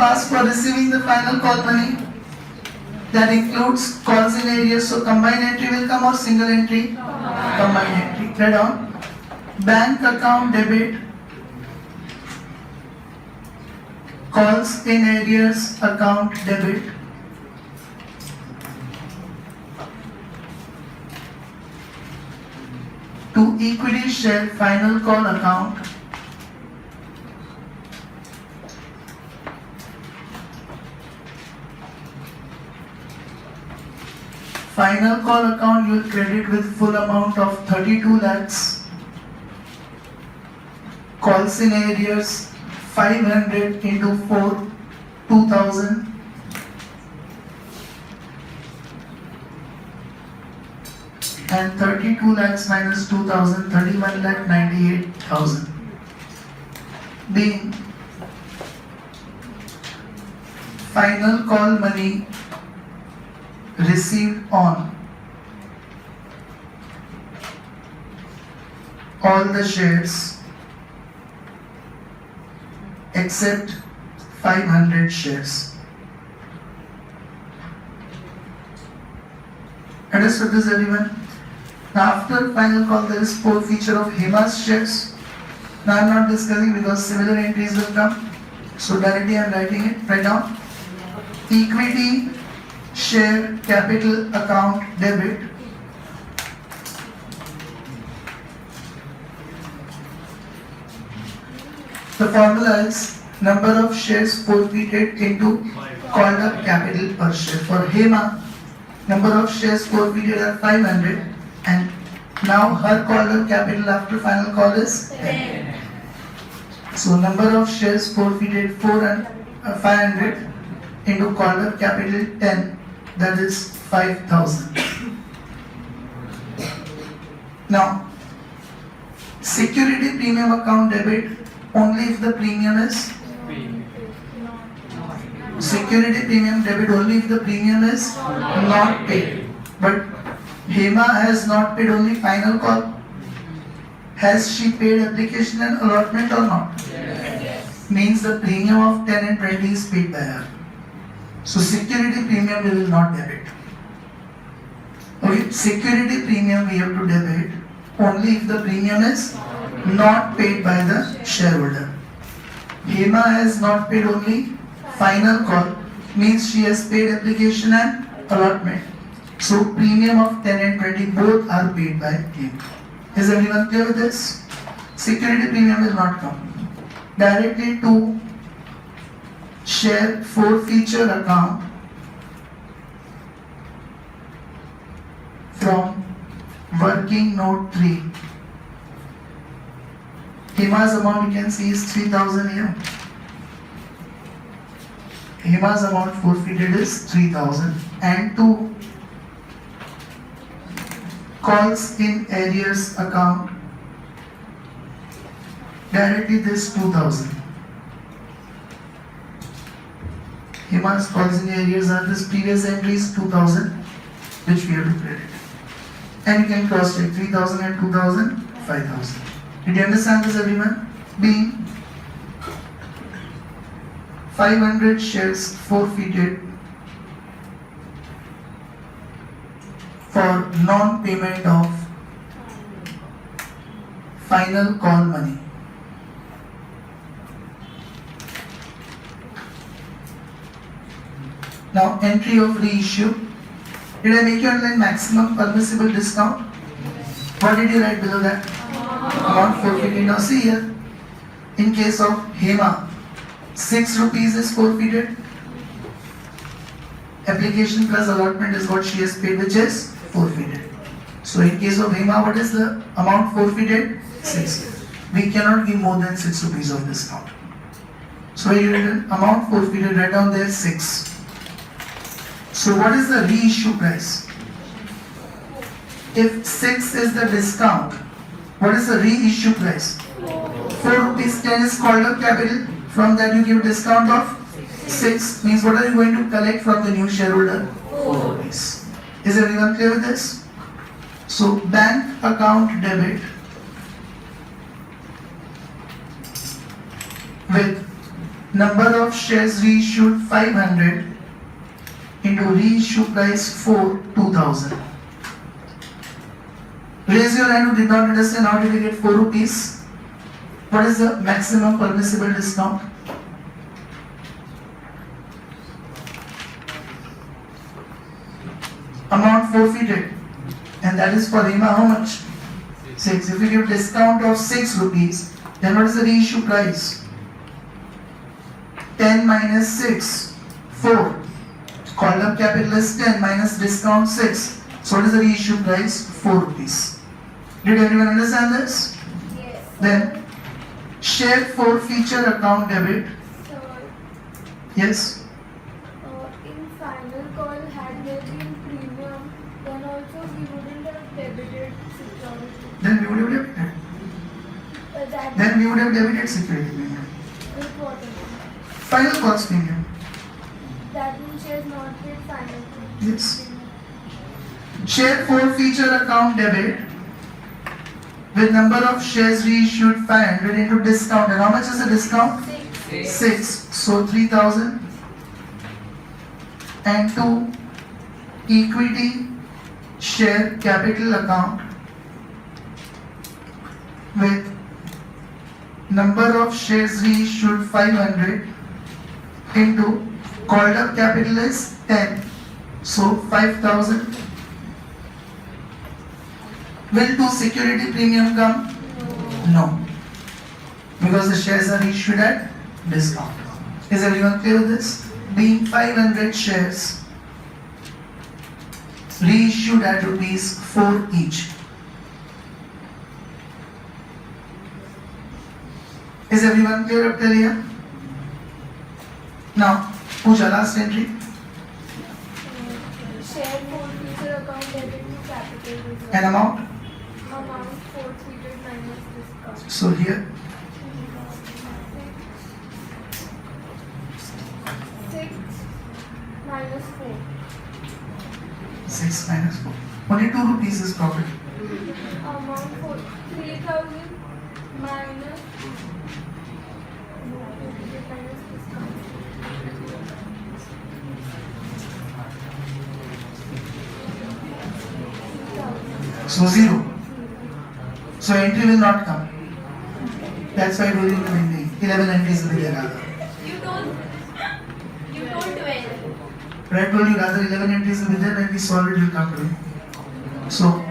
asked for receiving the final call money. That includes calls in arrears. So combined entry will come or single entry? Combined entry. Read on. Bank account debit. Calls in arrears account debit. To equity share final call account. Final call account you will credit with full amount of 32 lakhs. Calls in arrears 500 into 4, 2000. And 32 lakhs minus 2000, 31 lakh 98,000. Being final call money received on all the shares except 500 shares. Understood this, everyone? Now after final call there is forfeiture of Hema's shares. Now I am not discussing because similar entries will come. So directly I am writing it. Write down. Equity share capital account debit. The formula is number of shares forfeited into called up capital per share. For Hema, number of shares forfeited are 500 and now her called up capital after final call is 10. So number of shares forfeited 500 into called up capital 10, that is 5,000. Now security premium account debit only if the premium is security premium debit only if the premium is not paid. But Hema has not paid only final call. Has she paid application and allotment or not? Yes. Means the premium of 10 and 20 is paid by her. So security premium we will not debit. Okay, security premium we have to debit only if the premium is not paid by the shareholder. Hema has not paid only final call, means she has paid application and allotment. So premium of 10 and 20 both are paid by him. Is everyone clear with this? Security premium will not come. Directly to share forfeiture account from working note 3. Hema's amount you can see is 3,000 here. Hema's amount forfeited is 3,000 and to calls in arrears account directly this 2,000. Hema's calls in arrears are this previous entries 2,000 which we have to credit. And you can cross check 3,000 and 2,000, 5,000. Did you understand this, everyone? Being 500 shares forfeited for non-payment of final call money. Now entry of reissue. Did I make you underline maximum permissible discount? What did you write below that? Amount forfeited. Now see here, in case of Hema, 6 rupees is forfeited. Application plus allotment is what she has paid, which is forfeited. So in case of Hema, what is the amount forfeited? 6. We cannot give more than 6 rupees of discount. So you written amount forfeited, write down there 6. So what is the reissue price? If 6 is the discount, what is the reissue price? 4 rupees 10 is called up capital. From that you give discount of 6. Means what are you going to collect from the new shareholder? 4 rupees. Is everyone clear with this? So bank account debit with number of shares reissued 500 into reissue price 4 2000. Raise your hand who did not understand how did you get 4 rupees. What is the maximum permissible discount? Amount forfeited, and that is for Rima how much? 6. If you give discount of 6 rupees, then what is the reissue price? 10 minus 6, 4. Called up capital is 10 minus discount 6. So what is the reissue price? 4 rupees. Did everyone understand this? Yes. Then share forfeiture account debit. So, Yes. in final call, had there been premium, then also we wouldn't have debited security. Then we would have debited. That Then we would have debited security premium. is what it Final cost premium. is. That means shares not paid final call. Yes. Share forfeiture account debit with number of shares reissued 500 into discount. And how much is the discount? 6. So 3000. And 2. Equity share capital account with number of shares reissued 500 into called up capital is 10. So 5000. Will 2 security premium come? No. Because the shares are issued at discount. Is everyone clear with this? Being 500 shares reissued at rupees 4 each. Is everyone clear up till here? Now, Pooja, last entry. Share forfeiture account debit to capital reserve. An amount. Amount forfeited minus discount. So here, 6 minus 4. 6 minus 4. Only 2 rupees is profit. Amount for 3000 minus discount. So 0. So entry will not come. That's why during the beginning, 11 entries will be there rather. You told 12. But I told you rather 11 entries will be there, when we solve it will come to me. So,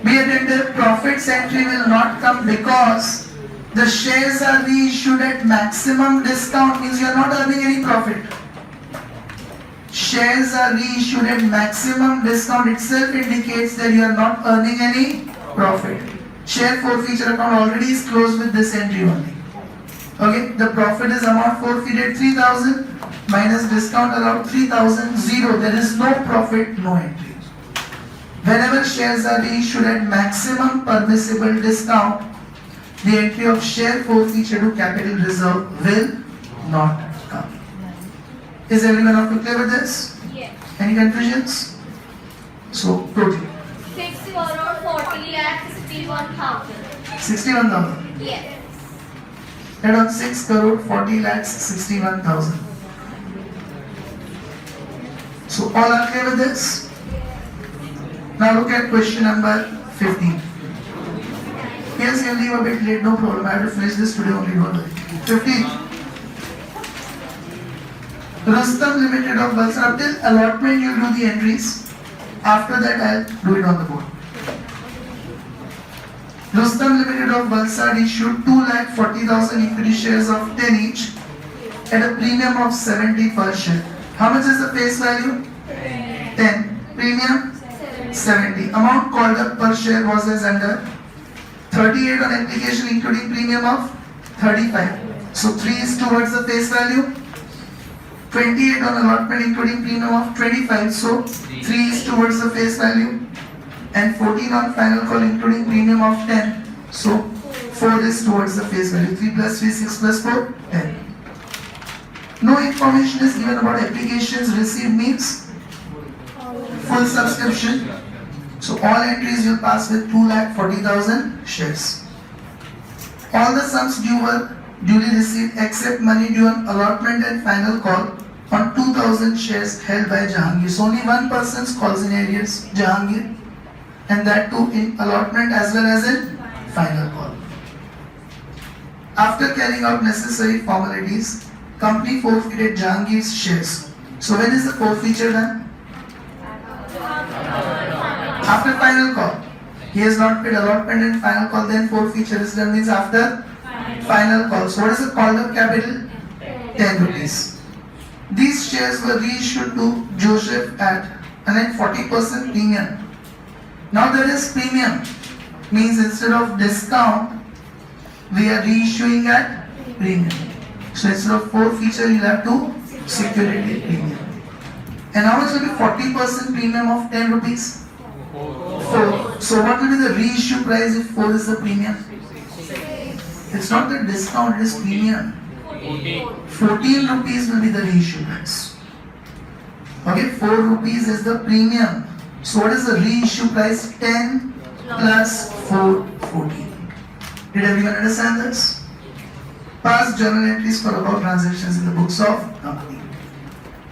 be attentive, profits entry will not come because the shares are reissued at maximum discount, means you are not earning any profit. Shares are reissued at maximum discount itself indicates that you are not earning any profit. Share forfeiture account already is closed with this entry only. Okay, the profit is amount forfeited 3000 minus discount allowed 3000, 0. There is no profit, no entry. Whenever shares are reissued at maximum permissible discount, the entry of share forfeiture to capital reserve will not come. Is everyone up to clear with this? Yes. Any confusions? So, total 6 crore 40 lakh 61,000. 61,000. Yes. Add on 6 crore 40 lakhs 61,000. So, all are clear with this? Now look at question number 15. Yes, you'll leave a bit late, no problem. I have to finish this today only, don't worry. 15. Rustam Limited of Valsad. Till allotment you'll do the entries. After that I'll do it on the board. Rustam Limited of Valsad issued 2,40,000 equity shares of 10 each at a premium of 70 per share. How much is the face value? 10. Premium? 70. Amount called up per share was as under 38 on application including premium of 35. So 3 is towards the face value. 28 on allotment including premium of 25. So 3 is towards the face value. And 14 on final call including premium of 10. So 4 is towards the face value. 3 plus 3, 6 plus 4, 10. No information is given about applications received means full subscription. So all entries will pass with 2,40,000 shares. All the sums due were duly received except money due on allotment and final call on 2000 shares held by Jahangir. So only one person's calls in arrears, Jahangir, and that too in allotment as well as in final call. After carrying out necessary formalities, company forfeited Jahangir's shares. So when is the forfeiture done? After final call. He has not paid allotment and final call, then forfeiture is done, means after final call. So what is the called up capital? 10 rupees. These shares were reissued to Joseph at 40% premium. Now there is premium, means instead of discount, we are reissuing at premium. So instead of forfeiture, you have to security premium. And how much will be 40% premium of 10 rupees? 4. So what will be the reissue price if 4 is the premium? It's not the discount, it is premium. 14 rupees will be the reissue price. Okay, 4 rupees is the premium. So what is the reissue price? 10 plus 4, 14. Did everyone understand this? Past journal entries for about transactions in the books of company.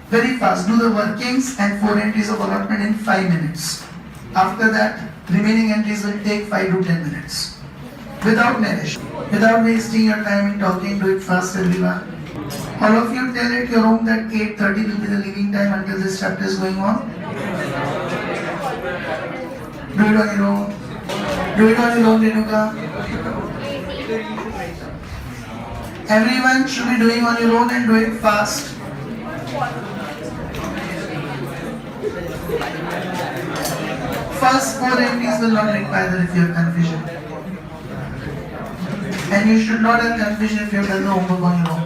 Very fast, do the workings and 4 entries of allotment in 5 minutes. After that, remaining entries will take 5 to 10 minutes. Without narration, without wasting your time in talking, do it fast everyone. All of you tell at your home that 8:30 will be the leaving time until this chapter is going on. Do it on your own. Do it on your own, Renuka. Everyone should be doing on your own and do it fast. First 4 entries will not require if you have confusion. And you should not have confusion if you have done the homework on your own.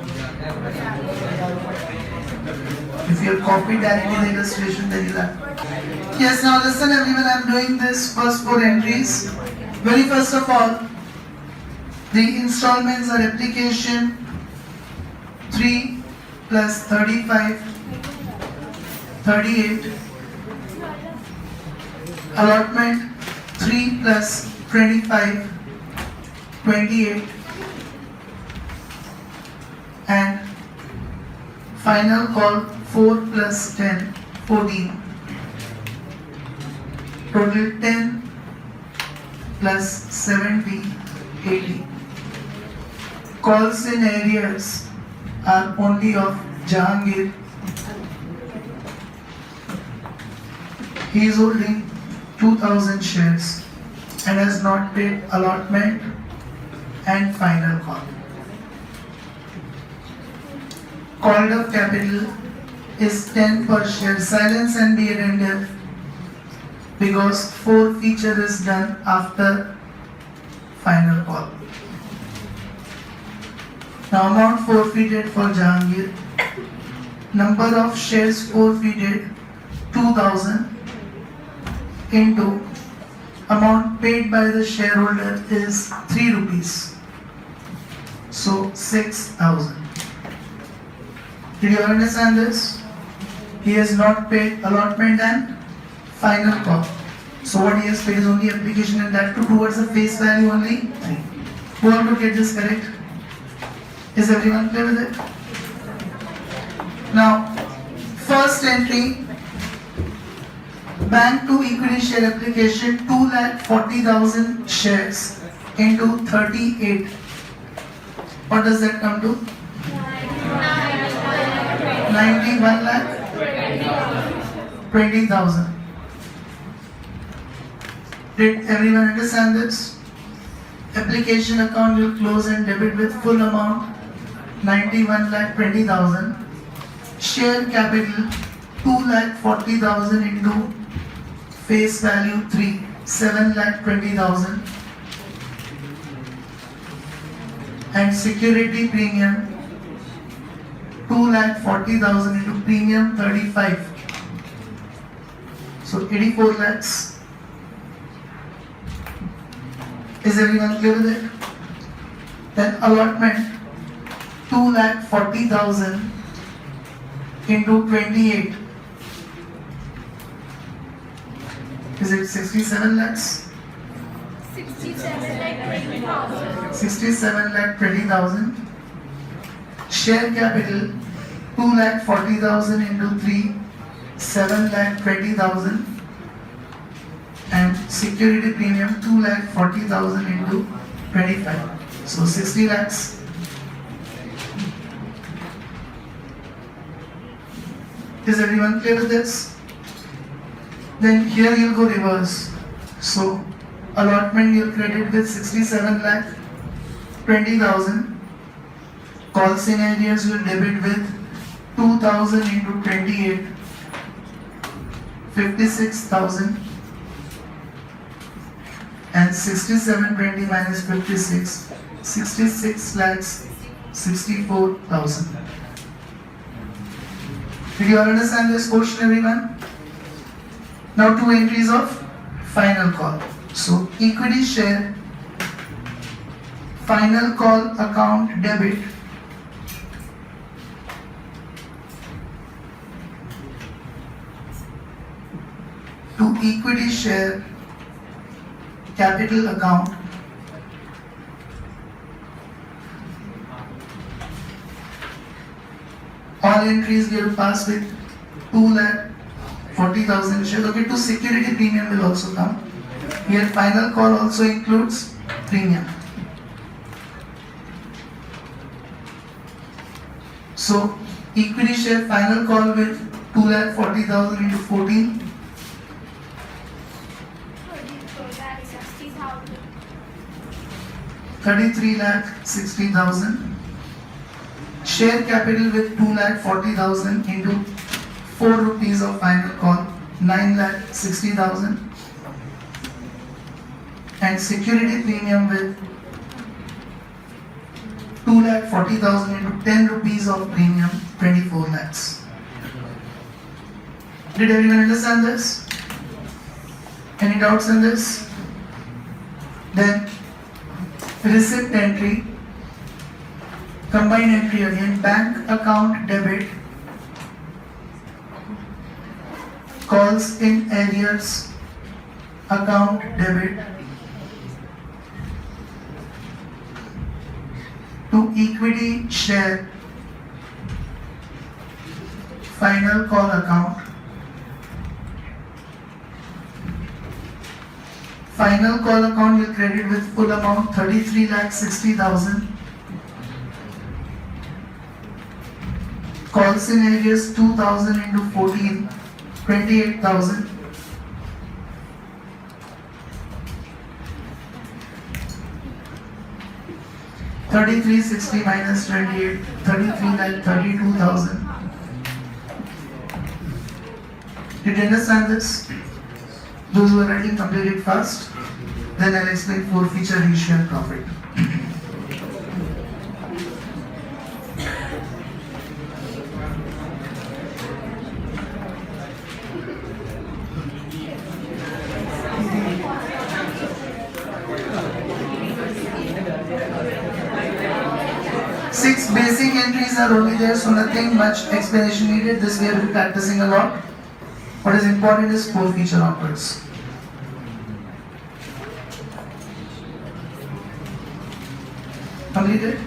If you have copied directly the illustration, then you have. Yes, now listen everyone, I am doing this first 4 entries. Very first of all, the installments are application 3 plus 35, 38. Allotment 3 plus 25, 28, and final call 4 plus 10, 14. Total 10 plus 70, 80. Calls in arrears are only of Jahangir. He is holding 2000 shares and has not paid allotment and final call. Called up capital is 10 per share. Silence and be attentive because forfeiture is done after final call. Now amount forfeited for Jahangir. Number of shares forfeited 2000 into amount paid by the shareholder is 3 rupees. So 6,000. Did you understand this? He has not paid allotment and final call. So what he has paid is only application and that too towards the face value only 3. Who want to get this correct? Is everyone clear with it? Now, first entry, bank to equity share application 2,40,000 shares into 38. What does that come to? 91,20,000. Did everyone understand this? Application account will close and debit with full amount 91,20,000. Share capital 2,40,000 into face value 3, 7,20,000. And security premium 2,40,000 into premium 35. So 84 lakhs. Is everyone clear with it? Then allotment 2,40,000 into 28. Is it 67 lakhs? 67 like 20,000. 67 lakh 20,000 share capital 2,40,000 into 3, 7,20,000, and security premium 2,40,000 into 25, so 60 lakhs. Is everyone clear with this? Then here you'll go reverse. So allotment you'll credit with 67 lakh 20,000. Call scenarios you'll debit with 2,000 into 28, 56,000. And 6720 minus 56, 66 lakhs 64,000. Did you all understand this portion, everyone? Now two entries of final call. So equity share, final call account debit, to equity share capital account, all entries will pass with 2,40,000 shares. Okay, to security premium will also come. Here final call also includes premium. So equity share final call with 2,40,000 into 14. 33,60,000. Share capital with 2,40,000 into 4 rupees of final call, 9,60,000. And security premium with 2,40,000 into 10 rupees of premium, 24 lakhs. Did everyone understand this? Any doubts on this? Then receipt entry, combined entry again, bank account debit, calls in arrears account debit, to equity share final call account, final call account will credit with full amount 33,60,000. Calls in arrears 2,000 into 14, 28,000. $33,60 minus 28, 32,000. Did you understand this? Those who are writing, complete it fast. Then I'll explain forfeiture, ratio and profit. Six basic entries are only there, so nothing much explanation needed. This we have been practicing a lot. What is important is forfeiture onwards. Completed?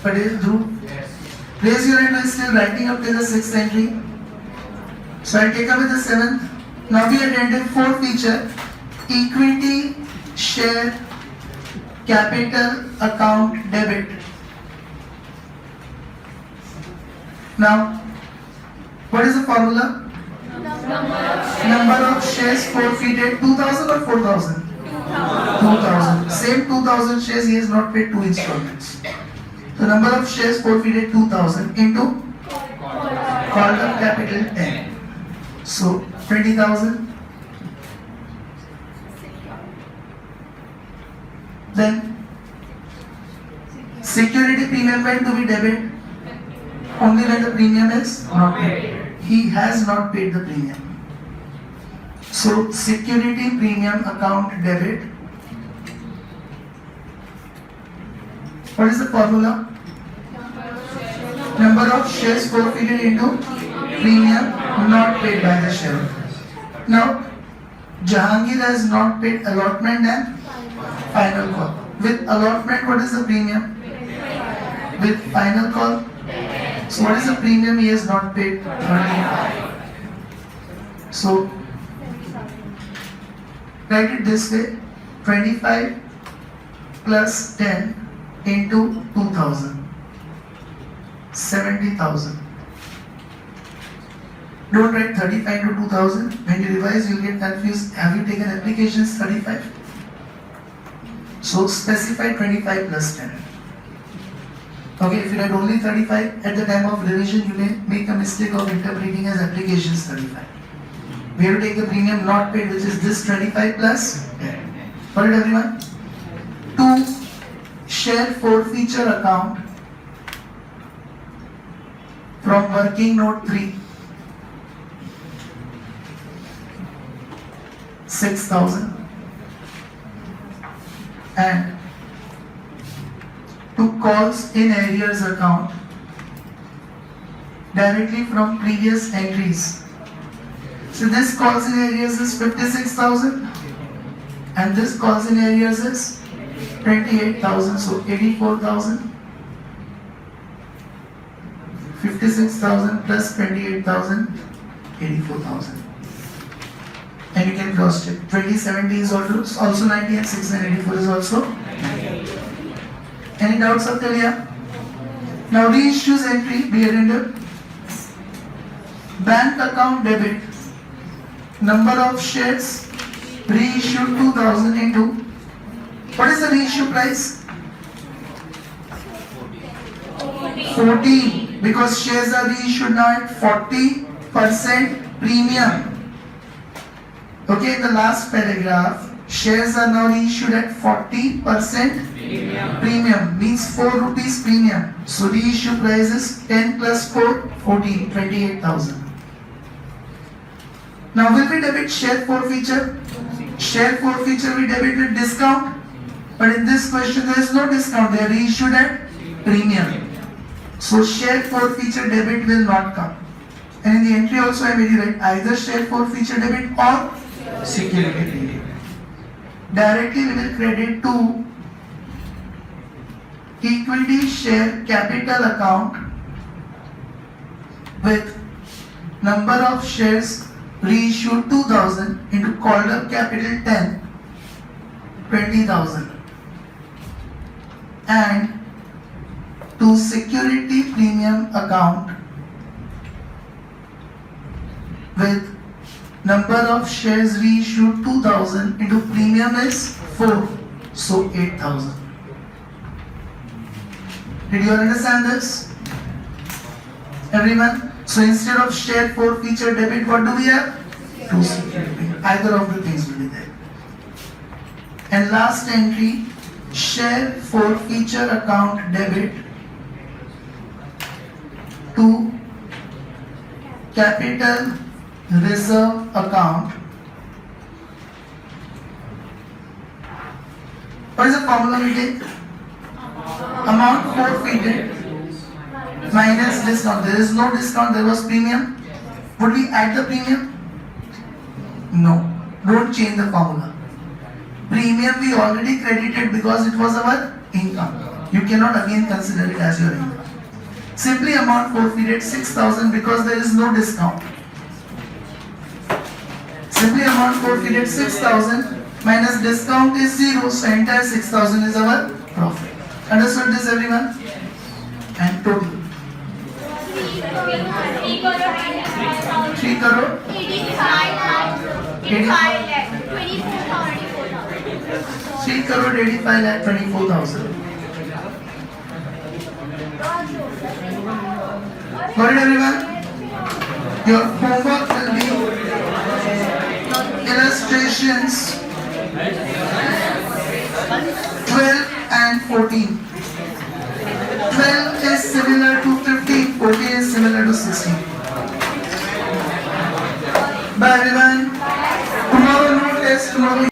Patel, Dhruv? Raise your hand who is still writing up till the 6th entry. So I'll take up with the 7th. Now we attended forfeiture, equity share capital account debit. Now, what is the formula? Number of shares forfeited, 2,000 or 4,000? 2,000. Same 2,000 shares, he has not paid 2 installments. The number of shares forfeited 2,000 into called up capital 10. So 20,000. Then security premium when do we debit? Only when the premium is not paid. He has not paid the premium. So security premium account debit. What is the formula? Number of shares forfeited into premium not paid by the shareholder. Now, Jahangir has not paid allotment and final call. With allotment, what is the premium? with final call. So what is the premium he has not paid? 30. So write it this way: 25 plus 10 into 2000. 70,000. Don't write 35 into 2000. When you revise, you'll get confused. Have you taken applications 35? So specify 25 plus 10. Okay, if you write only 35, at the time of revision, you may make a mistake of interpreting as applications 35. We have to take the premium not paid, which is this 25 plus 10. Got it, everyone? 2. Share forfeiture account from working note 3. 6,000. And to calls in arrears account directly from previous entries. So this calls in arrears is 56,000 and this calls in arrears is 28,000, so 84,000. 56,000 plus 28,000, 84,000. And you can cross check. 2070 is also 90 and 684 is also 90. Any doubts up till here? Now reissues entry, be addendum. Bank account debit. Number of shares reissued 2000 into. What is the reissue price? 14, because shares are reissued now at 40% premium. Okay, in the last paragraph, shares are now reissued at 40% premium, means 4 rupees premium. So reissue price is 10 plus 4, 14, 28,000. Now will we debit share forfeiture? Share forfeiture we debit with discount, but in this question there is no discount, they are reissued at premium. So share forfeiture debit will not come. And in the entry also I made you write either share forfeiture debit or security premium. Directly we will credit to equity share capital account with number of shares reissued 2000 into called up capital 10, 20,000, and to security premium account with number of shares reissued 2000 into premium is 4, so 8,000. Did you all understand this? Everyone? So instead of share forfeiture debit, what do we have? To security. Either of the things will be there. And last entry, share forfeiture account debit to capital reserve account. What is the formula we take? Amount forfeited minus discount. There is no discount, there was premium. Would we add the premium? No. Don't change the formula. Premium we already credited because it was our income. You cannot again consider it as your income. Simply amount forfeited 6,000 because there is no discount. Simply amount forfeited 6,000 minus discount is 0, so entire 6,000 is our profit. Understood this, everyone? And total 3 crore 3 crore 85 lakh 24,000. Got it, everyone? Your homework will be illustrations 12 and 14.